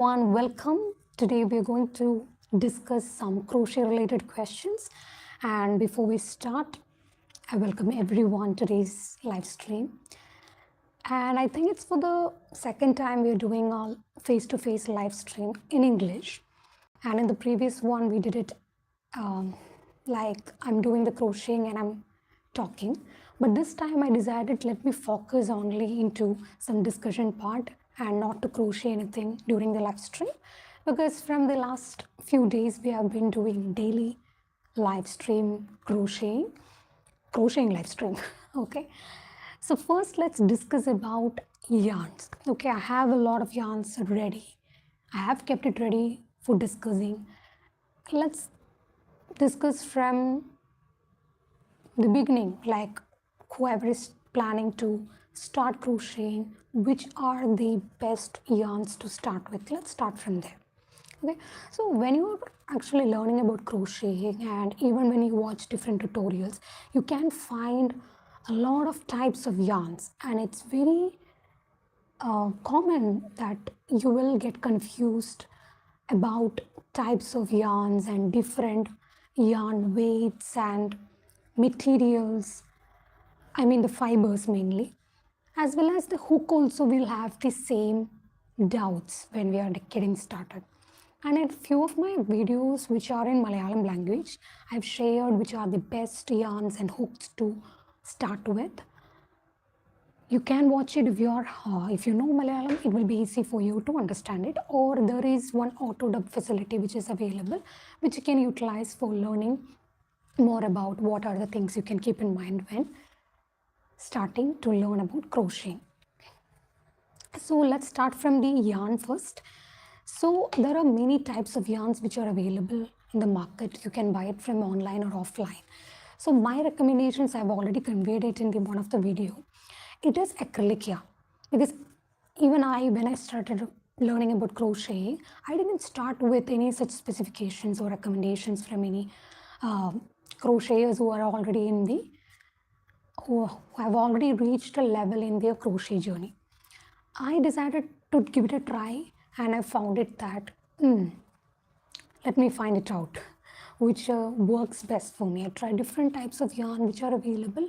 Everyone, welcome. Today we are going to discuss some crochet related questions. And before we start, I welcome everyone to today's live stream. And I think it's for the second time we're doing a face-to-face live stream in English. And in the previous one, we did it like I'm doing the crocheting and I'm talking. But this time I decided let me focus only into some discussion part and not to crochet anything during the live stream, because from the last few days we have been doing daily live stream crocheting live stream. Okay, so first let's discuss about yarns. Okay, I have a lot of yarns ready. I have kept it ready for discussing. Let's discuss from the beginning, like whoever is planning to start crocheting, which are the best yarns to start with. Let's start from there. Okay, so when you're actually learning about crocheting and even when you watch different tutorials, you can find a lot of types of yarns, and it's very common that you will get confused about types of yarns and different yarn weights and materials. I mean the fibers mainly, as well as the hook also will have the same doubts when we are getting started. And in few of my videos which are in Malayalam language, I've shared which are the best yarns and hooks to start with. You can watch it if you know Malayalam, it will be easy for you to understand it. Or there is one auto dub facility which is available, which you can utilize for learning more about what are the things you can keep in mind when starting to learn about crocheting. So let's start from the yarn first. So there are many types of yarns which are available in the market. You can buy it from online or offline. So my recommendations, I've already conveyed it in one of the video. It is acrylic yarn, because even when I started learning about crochet, I didn't start with any such specifications or recommendations from any crocheters who are already who have already reached a level in their crochet journey. I decided to give it a try, and I found it that let me find it out which works best for me. I tried different types of yarn which are available,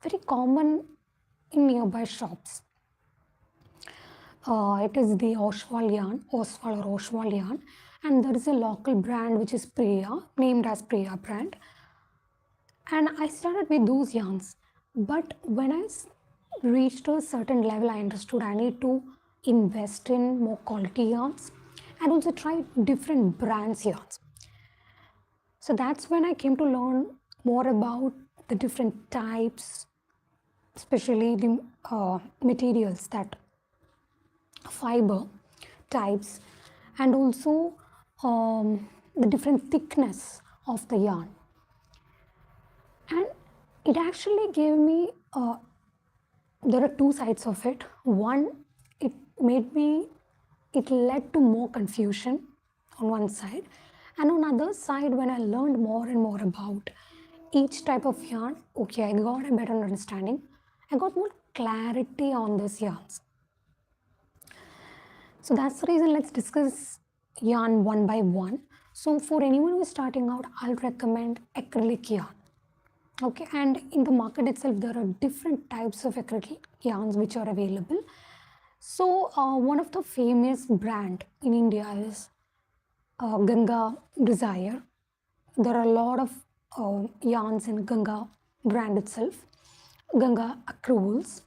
very common in nearby shops. It is the Oswald yarn, and there is a local brand which is Priya, named as Priya brand. And I started with those yarns. But when I reached a certain level, I understood I need to invest in more quality yarns and also try different brands yarns. So that's when I came to learn more about the different types, especially the materials, that fiber types, and also the different thickness of the yarn. And it actually gave me there are two sides of it. One, it led to more confusion on one side, and on other side, when I learned more and more about each type of yarn, okay, I got a better understanding. I got more clarity on these yarns. So that's the reason let's discuss yarn one by one. So for anyone who is starting out, I'll recommend acrylic yarn. Okay, and in the market itself, there are different types of acrylic yarns which are available. So one of the famous brand in India is Ganga Desire. There are a lot of yarns in Ganga brand itself, Ganga Accruals.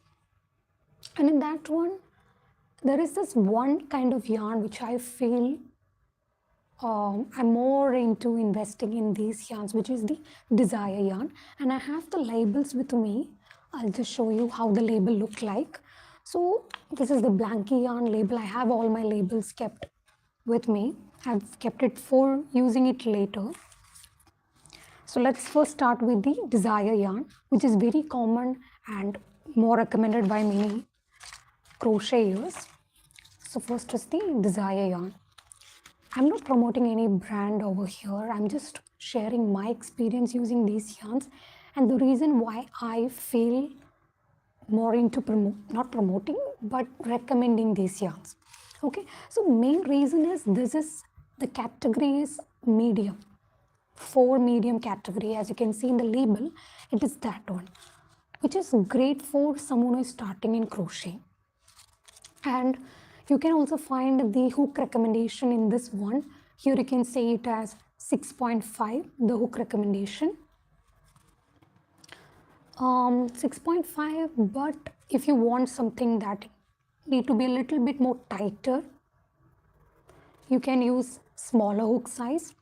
And in that one, there is this one kind of yarn which I feel I'm more into investing in these yarns, which is the Desire yarn. And I have the labels with me. I'll just show you how the label look like. So this is the Blanky yarn label. I have all my labels kept with me. I've kept it for using it later. So let's first start with the Desire yarn, which is very common and more recommended by many crocheters. So first is the Desire yarn. I'm not promoting any brand over here. I'm just sharing my experience using these yarns and the reason why I feel more into not promoting but recommending these yarns. Okay, so main reason is this is the category is medium, for medium category. As you can see in the label, it is that one, which is great for someone who is starting in crochet. And you can also find the hook recommendation in this one. Here you can say it as 6.5, the hook recommendation. 6.5, but if you want something that need to be a little bit more tighter, you can use smaller hook size.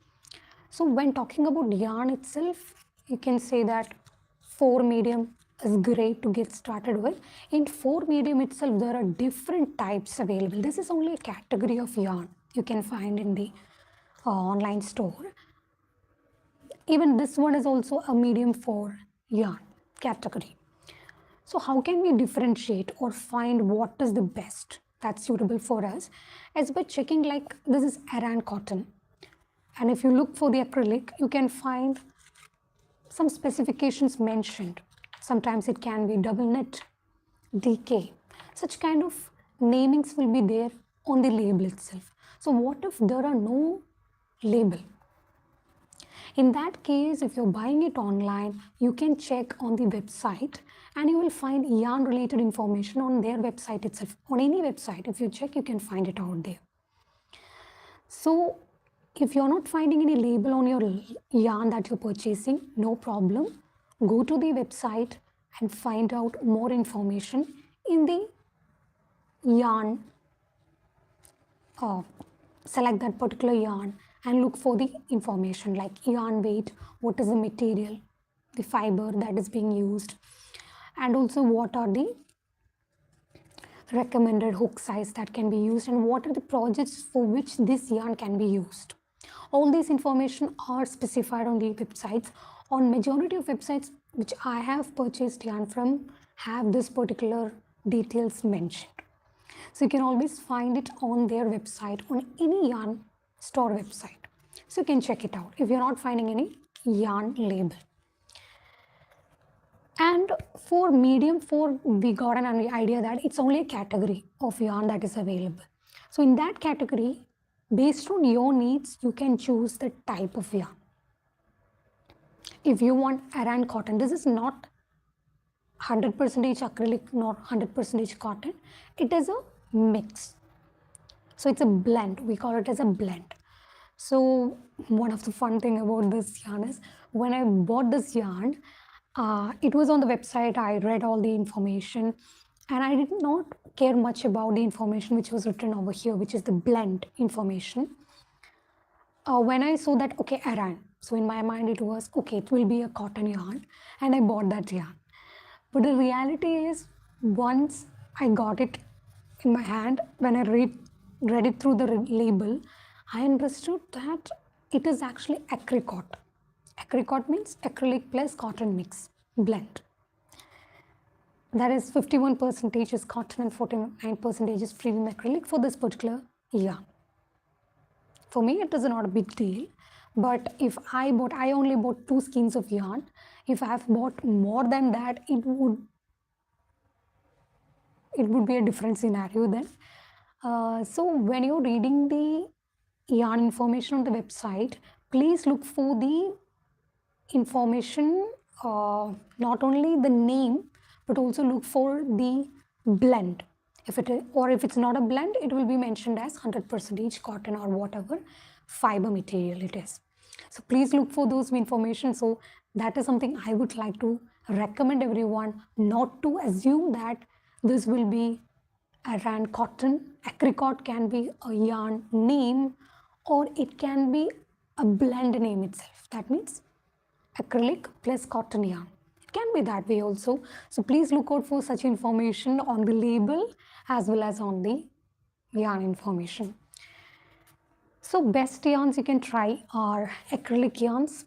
So when talking about yarn itself, you can say that 4 medium is great to get started with. In 4 medium itself, there are different types available. This is only a category of yarn you can find in the online store. Even this one is also a medium 4 yarn category. So how can we differentiate or find what is the best that's suitable for us? As by checking, like, this is Aran cotton. And if you look for the acrylic, you can find some specifications mentioned. Sometimes it can be double knit, DK. Such kind of namings will be there on the label itself. So what if there are no label? In that case, if you're buying it online, you can check on the website and you will find yarn related information on their website itself. On any website, if you check, you can find it out there. So if you're not finding any label on your yarn that you're purchasing, no problem. Go to the website and find out more information in the yarn. Select that particular yarn and look for the information like yarn weight, what is the material, the fiber that is being used, and also what are the recommended hook size that can be used and what are the projects for which this yarn can be used. All these information are specified on the websites. On majority of websites which I have purchased yarn from have this particular details mentioned. So you can always find it on their website, on any yarn store website. So you can check it out if you're not finding any yarn label. And for medium 4, we got an idea that it's only a category of yarn that is available. So in that category, based on your needs, you can choose the type of yarn. If you want Aran cotton, this is not 100% acrylic, not 100% cotton. It is a mix. So it's a blend. We call it as a blend. So one of the fun thing about this yarn is when I bought this yarn, it was on the website. I read all the information and I did not care much about the information which was written over here, which is the blend information. When I saw that, okay, Aran, so in my mind it was, okay, it will be a cotton yarn, and I bought that yarn. But the reality is, once I got it in my hand, when I read it through the label, I understood that it is actually Acrycot. Acrycot means acrylic plus cotton mix blend. That is 51% is cotton and 49% is premium acrylic for this particular yarn. For me, it is not a big deal. But if I only bought 2 skeins of yarn. If I have bought more than that, it would be a different scenario then. So when you're reading the yarn information on the website, please look for the information, not only the name, but also look for the blend. If it's not a blend, it will be mentioned as 100% cotton or whatever fiber material it is. So please look for those information. So that is something I would like to recommend everyone, not to assume that this will be Aran cotton. Acrycot can be a yarn name, or it can be a blend name itself. That means acrylic plus cotton yarn. It can be that way also. So please look out for such information on the label as well as on the yarn information. So best yarns you can try are acrylic yarns.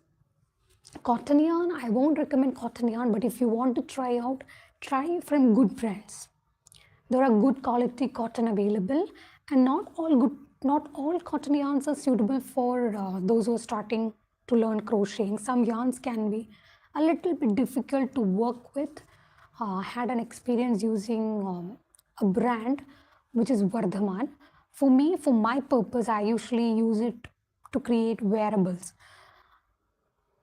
Cotton yarn, I won't recommend cotton yarn, but if you want to try out, try from good brands. There are good quality cotton available, and not all cotton yarns are suitable for those who are starting to learn crocheting. Some yarns can be a little bit difficult to work with. I had an experience using a brand which is Vardhaman. For me, for my purpose, I usually use it to create wearables.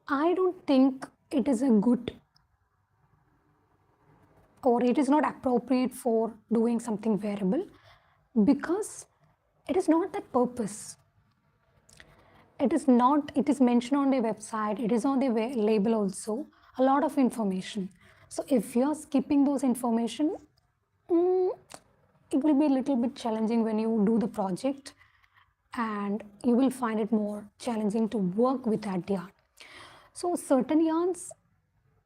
I don't think it is a good or it is not appropriate for doing something wearable because it is not that purpose. It is not, it is mentioned on the website, it is on the label also, a lot of information. So if you're skipping those information, it will be a little bit challenging when you do the project, and you will find it more challenging to work with that yarn. So certain yarns,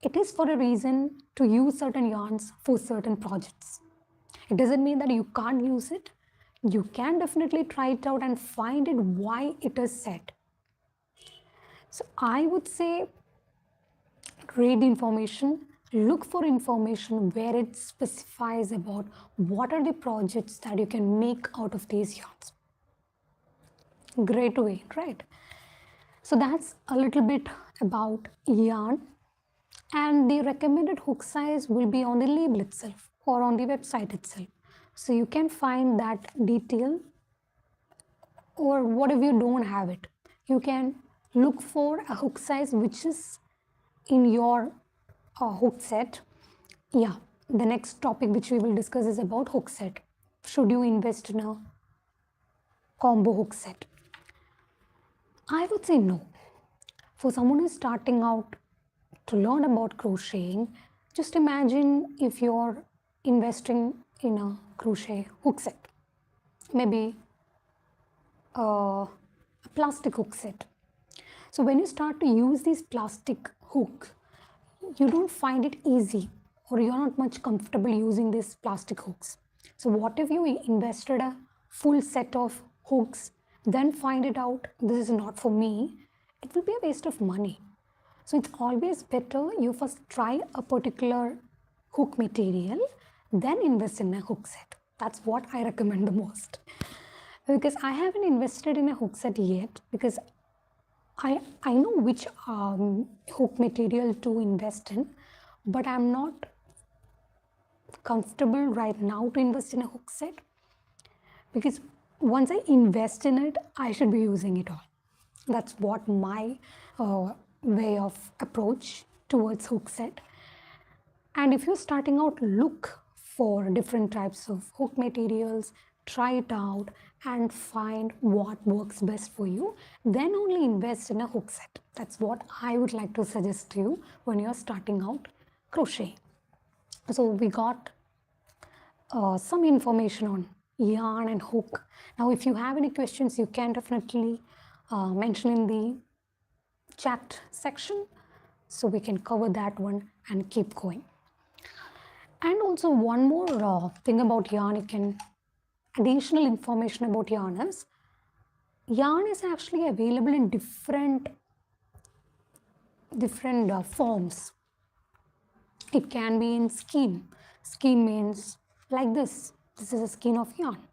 it is for a reason to use certain yarns for certain projects. It doesn't mean that you can't use it. You can definitely try it out and find it why it is said. So I would say read information, look for information where it specifies about what are the projects that you can make out of these yarns. Great way, right? So that's a little bit about yarn, and the recommended hook size will be on the label itself or on the website itself. So you can find that detail, or what if you don't have it, you can look for a hook size which is in your hook set. Yeah, the next topic which we will discuss is about hook set. Should you invest in a combo hook set? I would say no. For someone who is starting out to learn about crocheting, just imagine if you're investing in a crochet hook set, maybe a plastic hook set. So when you start to use these plastic hooks, you don't find it easy, or you're not much comfortable using these plastic hooks. So what if you invested a full set of hooks, then find it out this is not for me? It will be a waste of money. So it's always better you first try a particular hook material, then invest in a hook set. That's what I recommend the most. Because I haven't invested in a hook set yet, because I know which hook material to invest in, but I'm not comfortable right now to invest in a hook set, because once I invest in it, I should be using it all. That's what my way of approach towards hook set. And if you're starting out, look for different types of hook materials, try it out and find what works best for you, then only invest in a hook set. That's what I would like to suggest to you when you're starting out crochet. So we got some information on yarn and hook. Now if you have any questions, you can definitely mention in the chat section, so we can cover that one and keep going. And also one more thing about yarn, you can additional information about yarn is actually available in different forms. It can be in skein. Skein means like this. This is a skein of yarn.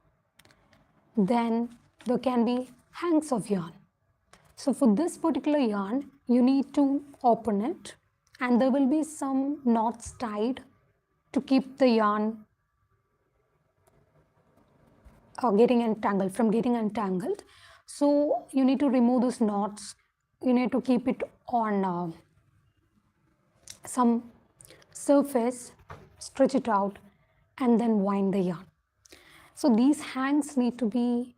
Then there can be hanks of yarn. So for this particular yarn, you need to open it, and there will be some knots tied to keep the yarn getting entangled. So you need to remove those knots. You need to keep it on some surface, stretch it out, and then wind the yarn. So these hanks need to be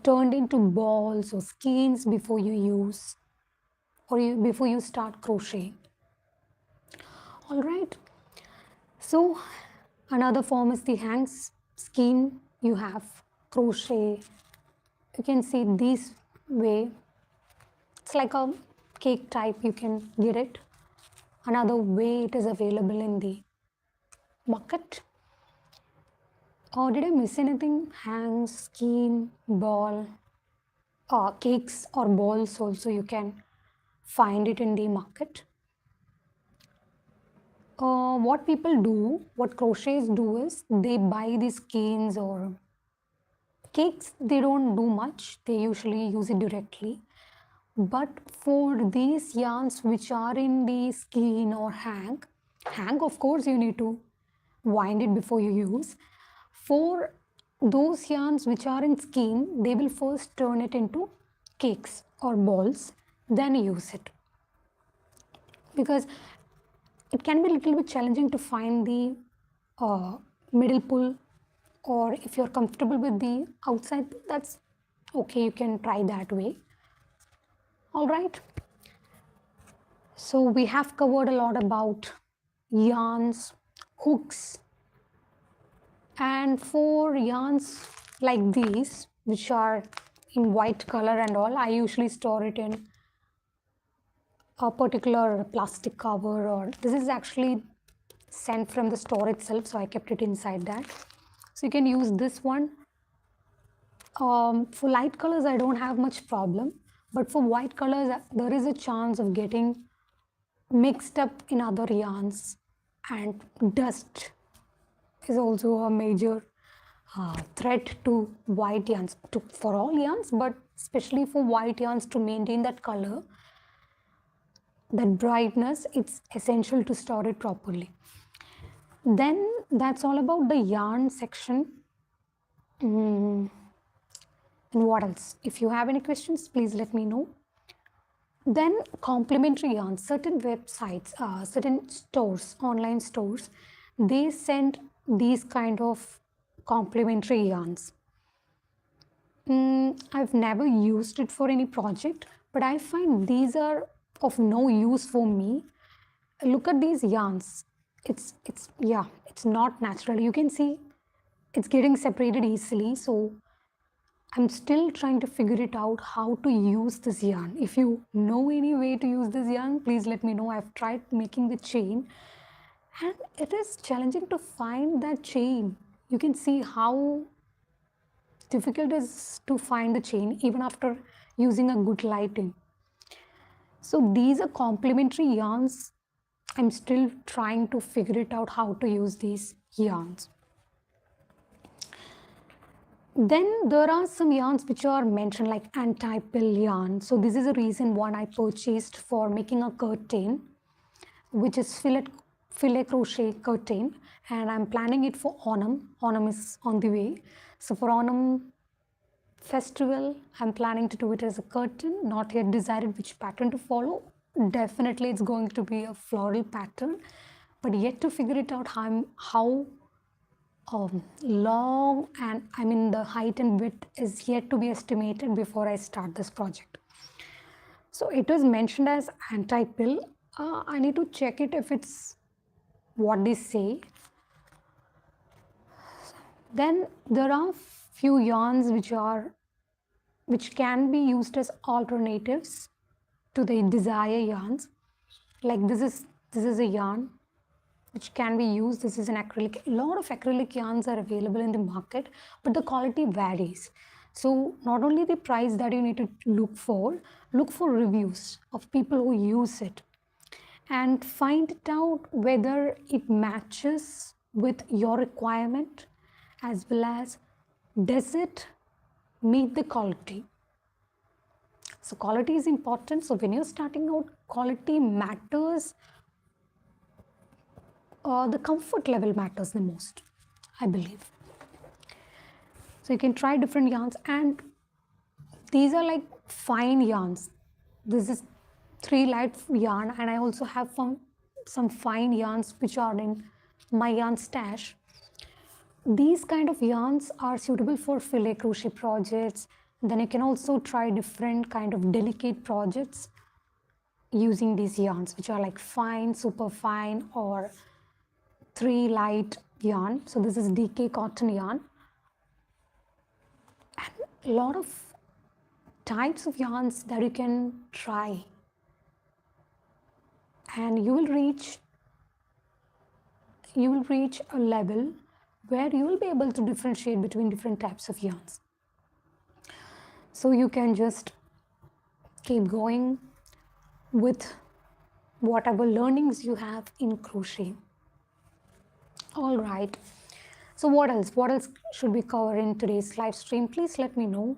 turned into balls or skeins before you use, or before you start crocheting. All right. So another form is the hanks. Skein, you have crochet. You can see this way. It's like a cake type, you can get it. Another way it is available in the market. Or did I miss anything? Hands, skein, ball, cakes or balls also you can find it in the market. What people do, what crocheters do is they buy these skeins or cakes. They don't do much. They usually use it directly. But for these yarns which are in the skein or hank of course you need to wind it before you use. For those yarns which are in skein, they will first turn it into cakes or balls, then use it. Because it can be a little bit challenging to find the middle pull, or if you're comfortable with the outside, that's okay, you can try that way. All right. So we have covered a lot about yarns, hooks, and for yarns like these, which are in white color and all, I usually store it in a particular plastic cover, or this is actually sent from the store itself, so I kept it inside that. So you can use this one. For light colors, I don't have much problem, but for white colors, there is a chance of getting mixed up in other yarns, and dust is also a major threat to white yarns, for all yarns, but especially for white yarns, to maintain that color, that brightness, it's essential to store it properly. Then that's all about the yarn section. And what else? If you have any questions, please let me know. Then complementary yarns, certain websites, certain stores, online stores, they send these kind of complementary yarns. I've never used it for any project, but I find these are of no use for me. Look at these yarns. It's not natural. You can see it's getting separated easily. So I'm still trying to figure it out how to use this yarn. If you know any way to use this yarn, please let me know. I've tried making the chain and it is challenging to find that chain. You can see how difficult it is to find the chain even after using a good lighting. So these are complementary yarns. I'm still trying to figure it out how to use these yarns. Then there are some yarns which are mentioned like anti-pill yarn. So this is a reason one I purchased for making a curtain, which is filet crochet curtain, and I'm planning it for Onam. Onam is on the way. So for Onam festival, I'm planning to do it as a curtain, not yet decided which pattern to follow. Definitely it's going to be a floral pattern, but yet to figure it out how long, and I mean the height and width is yet to be estimated before I start this project. So it was mentioned as anti-pill. I need to check it if it's what they say. Then there are few yarns which can be used as alternatives to the desire yarns. Like this is a yarn which can be used. This is an acrylic. A lot of acrylic yarns are available in the market, but the quality varies. So not only the price that you need to look for reviews of people who use it and find it out whether it matches with your requirement, as well as does it meet the quality. So quality is important. So when you're starting out, quality matters. The comfort level matters the most, I believe. So you can try different yarns, and these are like fine yarns. This is 3 light yarn, and I also have some fine yarns which are in my yarn stash. These kind of yarns are suitable for filet crochet projects. Then you can also try different kind of delicate projects using these yarns, which are like fine, super fine, or 3 light yarn. So this is DK cotton yarn, and a lot of types of yarns that you can try, and you will reach a level where you will be able to differentiate between different types of yarns. So you can just keep going with whatever learnings you have in crochet. All right. So what else should we cover in today's live stream? Please let me know.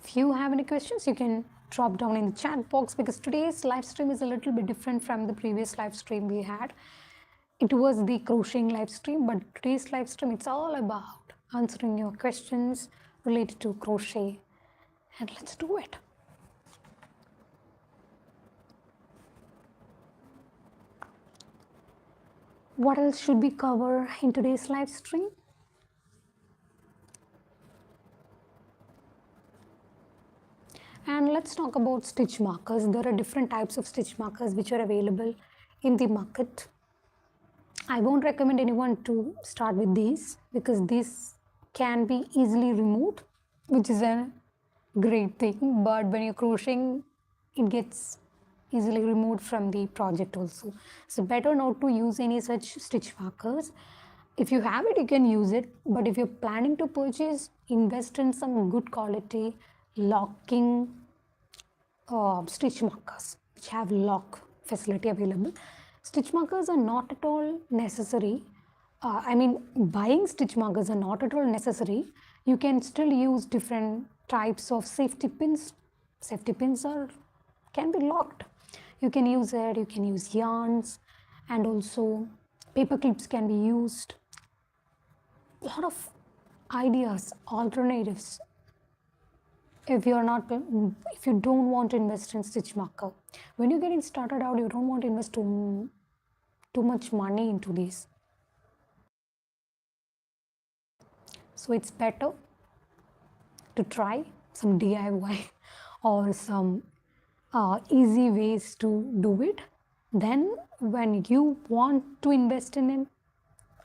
If you have any questions, you can drop down in the chat box, because today's live stream is a little bit different from the previous live stream we had. It was the crocheting live stream, but today's live stream, it's all about answering your questions related to crochet. And let's do it. What else should we cover in today's live stream? And let's talk about stitch markers. There are different types of stitch markers which are available in the market. I won't recommend anyone to start with these because these can be easily removed, which is a great thing. But when you're crocheting, it gets easily removed from the project also. So better not to use any such stitch markers. If you have it, you can use it. But if you're planning to purchase, invest in some good quality locking stitch markers which have lock facility available. Stitch markers are not at all necessary. Buying stitch markers are not at all necessary. You can still use different types of safety pins. Safety pins can be locked. You can use it. You can use yarns, and also paper clips can be used. A lot of ideas, alternatives. If you don't want to invest in stitch marker, when you're getting started out, you don't want to invest too much money into these. So it's better to try some DIY or some easy ways to do it. Then when you want to invest in it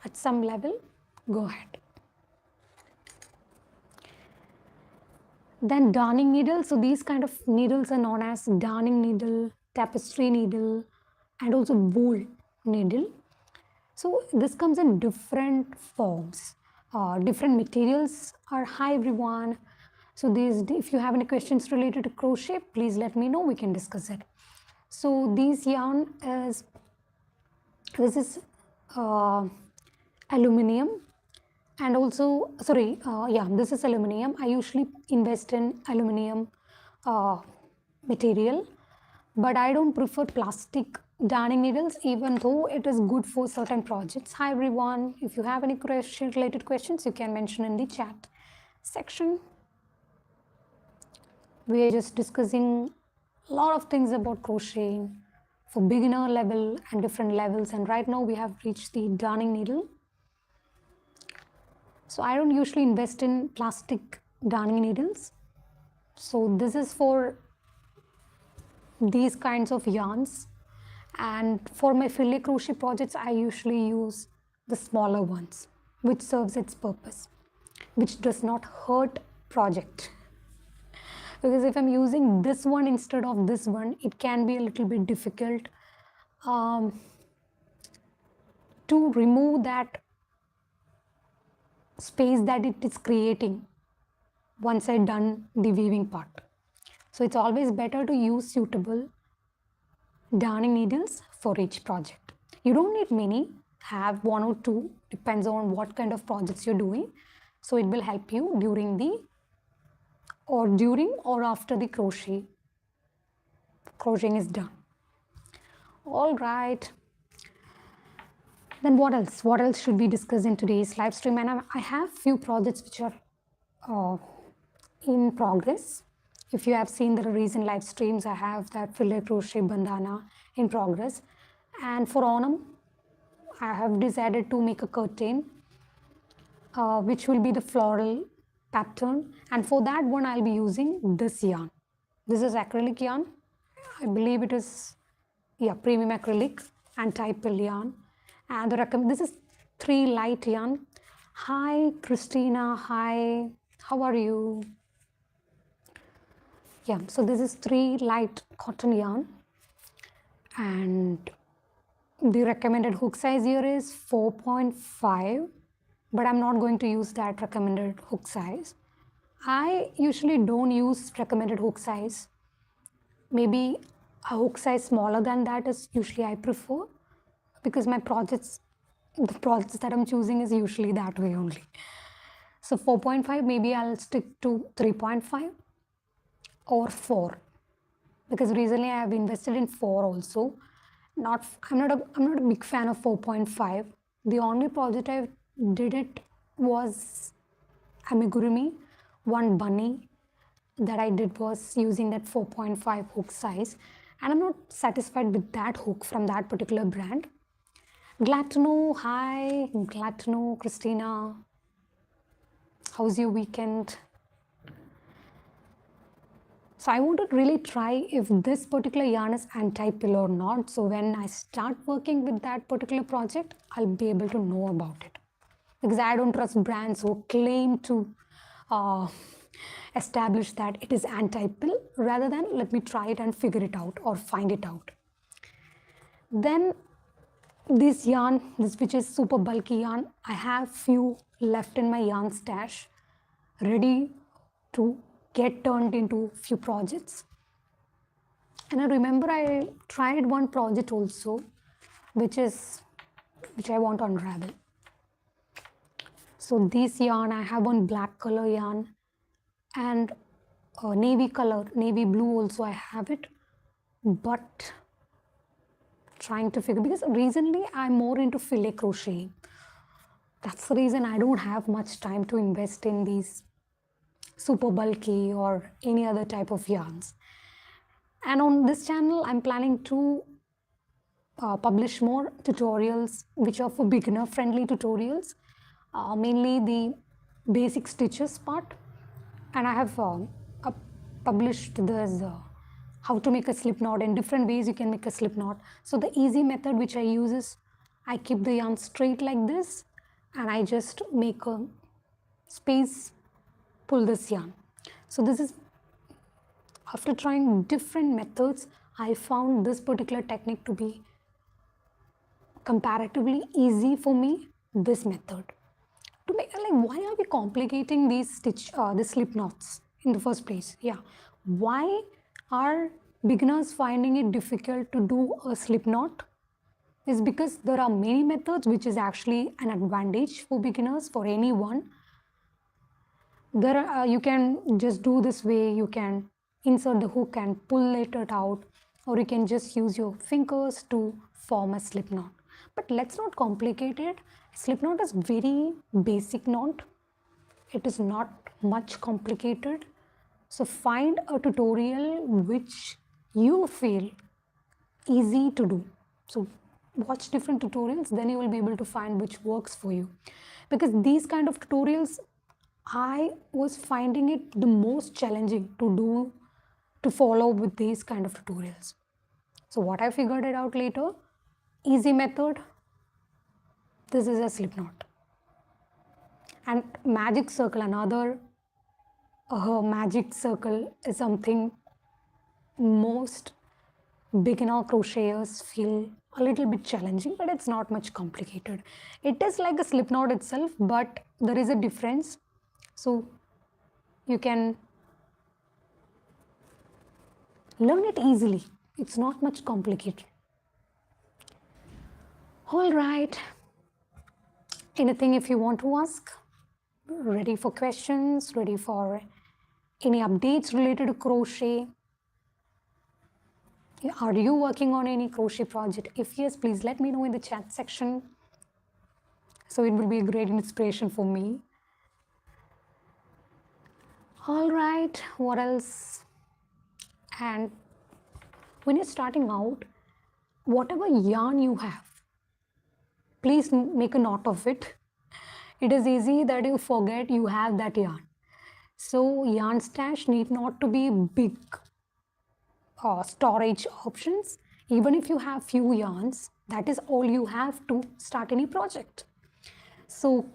at some level, go ahead. Then darning needle. So these kind of needles are known as darning needle, tapestry needle, and also wool needle. So this comes in different forms. Different materials are. Hi everyone. So if you have any questions related to crochet, please let me know. We can discuss it. So this yarn is, this is aluminum. And also, this is aluminum. I usually invest in aluminum material, but I don't prefer plastic darning needles, even though it is good for certain projects. Hi everyone, if you have any crochet related questions, you can mention in the chat section. We are just discussing a lot of things about crocheting for beginner level and different levels, and right now we have reached the darning needle. So I don't usually invest in plastic darning needles. So this is for these kinds of yarns. And for my filet crochet projects, I usually use the smaller ones, which serves its purpose, which does not hurt project. Because if I'm using this one instead of this one, it can be a little bit difficult to remove that space that it is creating once I've done the weaving part. So it's always better to use suitable darning needles for each project. You don't need many, have one or two, depends on what kind of projects you're doing. So it will help you during or after the crocheting is done. All right. Then what else? What else should we discuss in today's live stream? And I have few projects which are in progress. If you have seen the recent live streams, I have that filet crochet bandana in progress. And for Onam, I have decided to make a curtain, which will be the floral pattern. And for that one, I'll be using this yarn. This is acrylic yarn. I believe it is, premium acrylic and typal yarn. And this is 3 light yarn. Hi Christina, hi, how are you? Yeah, so this is 3 light cotton yarn, and the recommended hook size here is 4.5, but I'm not going to use that recommended hook size. I usually don't use recommended hook size. Maybe a hook size smaller than that is usually I prefer, because the projects that I'm choosing is usually that way only. So 4.5, maybe I'll stick to 3.5 or 4. because recently I have invested in 4 also. I'm not a big fan of 4.5. The only project I did it was amigurumi, one bunny that I did was using that 4.5 hook size, and I'm not satisfied with that hook from that particular brand. Glad to know. Hi, glad to know, Christina. How's your weekend? So I want to really try if this particular yarn is anti-pill or not. So when I start working with that particular project, I'll be able to know about it. Because I don't trust brands who claim to establish that it is anti-pill, rather than let me try it and figure it out or find it out. Then this yarn, which is super bulky yarn, I have few left in my yarn stash, ready to get turned into few projects. And I remember I tried one project also, which I want to unravel. So this yarn, I have one black color yarn and navy color, navy blue also I have it, but trying to figure, because recently I'm more into filet crochet. That's the reason I don't have much time to invest in these super bulky or any other type of yarns. And on this channel, I'm planning to publish more tutorials which are for beginner friendly tutorials, mainly the basic stitches part. And I have published this how to make a slip knot, and different ways you can make a slip knot. So the easy method which I use is I keep the yarn straight like this and I just make a space, pull this yarn. So this is, after trying different methods, I found this particular technique to be comparatively easy for me, this method. To make, like, why are we complicating these the slip knots in the first place? Yeah, why are beginners finding it difficult to do a slip knot? Is because there are many methods, which is actually an advantage for beginners, for anyone. There are, you can just do this way, you can insert the hook and pull it out, or you can just use your fingers to form a slip knot. But let's not complicate it. Slip knot is very basic knot. It is not much complicated. So find a tutorial which you feel easy to do. So watch different tutorials, then you will be able to find which works for you. Because these kind of tutorials, I was finding it the most challenging to do, to follow with these kind of tutorials. So what I figured it out later, easy method, this is a slip knot. And magic circle, another magic circle is something most beginner crocheters feel a little bit challenging, but it's not much complicated. It is like a slip knot itself, but there is a difference. So you can learn it easily. It's not much complicated. All right. Anything if you want to ask? Ready for questions? Ready for any updates related to crochet? Are you working on any crochet project? If yes, please let me know in the chat section. So it will be a great inspiration for me. All right, what else? And when you're starting out, whatever yarn you have, please make a note of it. It is easy that you forget you have that yarn. So yarn stash need not to be big storage options. Even if you have few yarns, that is all you have to start any project. So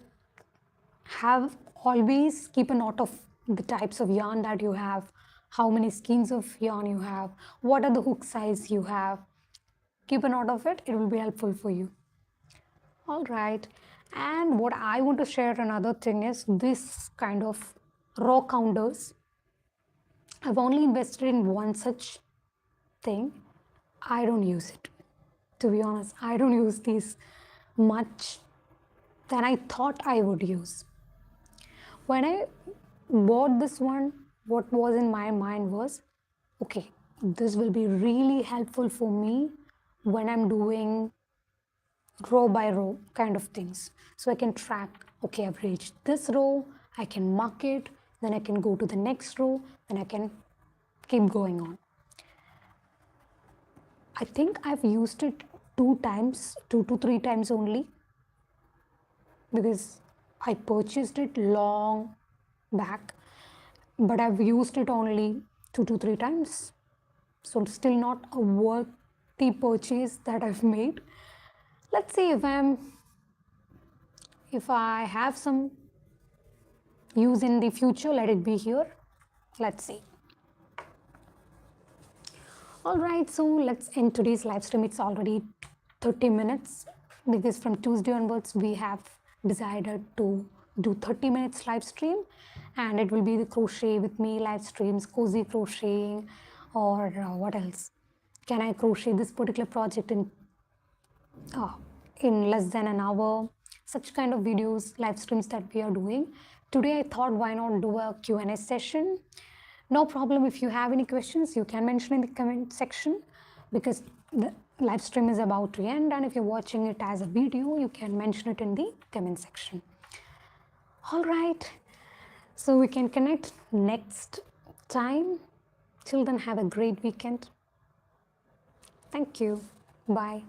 always keep a note of the types of yarn that you have, how many skeins of yarn you have, what are the hook size you have. Keep a note of it, it will be helpful for you. All right, and what I want to share another thing is this kind of raw counters. I've only invested in one such thing. I don't use it, to be honest. I don't use these much than I thought I would use. When I bought this one, what was in my mind was, okay, this will be really helpful for me when I'm doing row by row kind of things. So I can track, okay, I've reached this row, I can mark it, then I can go to the next row, then I can keep going on. I think I've used it 2 to 3 times only, because I purchased it long back, but I've used it only 2 to 3 times. So still not a worthy purchase that I've made. Let's see if I have some use in the future, let it be here. Let's see. All right, so let's end today's live stream. It's already 30 minutes because from Tuesday onwards we have decided to do 30 minutes live stream, and it will be the crochet with me live streams, cozy crocheting, or what else? Can I crochet this particular project in less than an hour? Such kind of videos, live streams that we are doing. Today I thought, why not do a Q&A session? No problem, if you have any questions, you can mention in the comment section, because the live stream is about to end, and if you're watching it as a video, you can mention it in the comment section. All right, so we can connect next time. Till then, have a great weekend. Thank you. Bye.